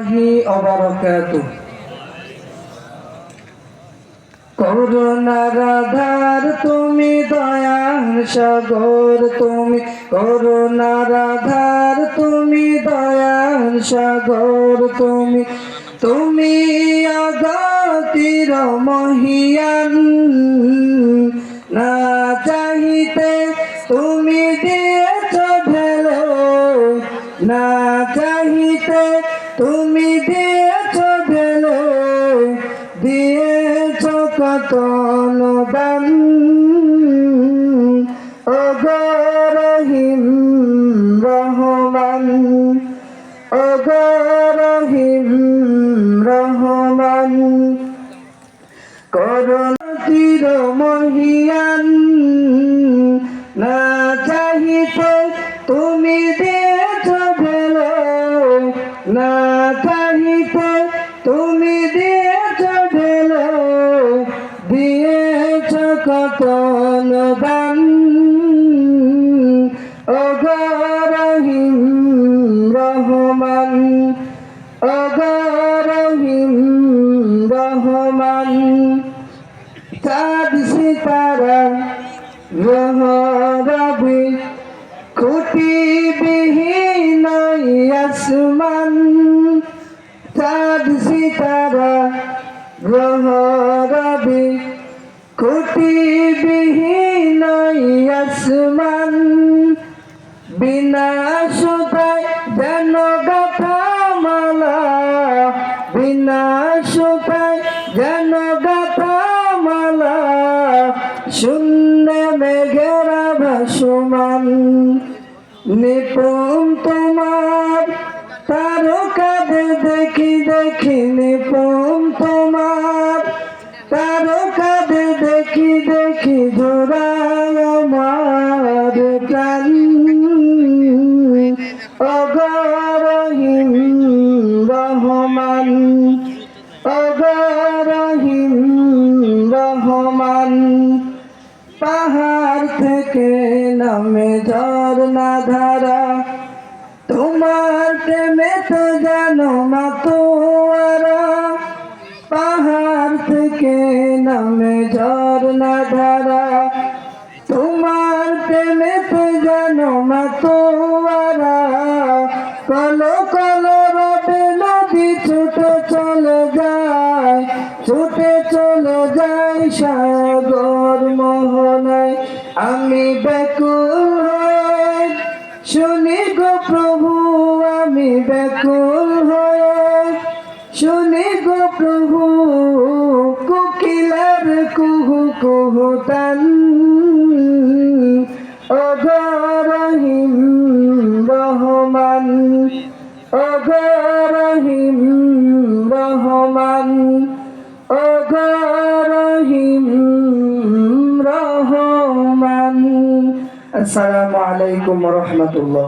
রহমাতুল্লাহি ওয়া বারাকাতুহু। করুণার আধার তুমি, দয়ার সাগর তুমি, করুণার আধার তুমি, দয়ার সাগর তুমি, তুমি অগতির মহিয়ান। না চাহিতে তুমি দিয়েছ ঢেলে, না চাহিতে তুমি দিয়েছ ঢেলে, দিয়েছ কত অনুদান। ওগো রহিম রহমান, ওগো রহিম রহমান, করুণাতির মহিয়ান। না চাহিতে তুমি দিয়েছ ঢেলে, না চাহিতে তুমি দিয়েছ ঢেলে, দিয়েছ কত অনুদান। ওগো রহিম রহমান, ওগো রহিম রহমান, চাঁদ সিতারা গ্রহ রবি খুঁটিবিহীন আসমান। চাঁদ সিতারা গ্রহ রবি খুঁটিবিহীন আসমান। বিনা সুতায় যেন গাথা মালা, বিনা সুতায় যেন গাথা মালা, শূন্য মেঘেরা ভাসমান। নিপুণ তোমার তারকাদে দেখি দেখি, নিপুণ তোমার তারকাদে দেখি দেখি, জোড়ায় আমার প্রাণ। ওগো রহিম রহমান, ওগো রহিম রহমান, পাহাড় থেকে নামে ঝরনা ধারা, তোমার প্রেমে তো জানো মাতোয়ারা। পাহাড় থেকে নামে ঝরনা ধারা, তোমার প্রেমে তো জানো মাতোয়ারা। কলো কলো রবে নদী ছুটে চলে যায়, ছুটে চলে যায় সাগর মোহনায়। আমি ব্যাকুল হয়ে শুনি গো প্রভু, আমি ব্যাকুল হয়ে শুনি গো প্রভু, কোকিলার কুহু কুহু তান। ওগো রহিম রহমান, ওগো রহিম রহমান, ওগো রহিম রহমান। আসসালামু আলাইকুম ওয়া রাহমাতুল্লাহ।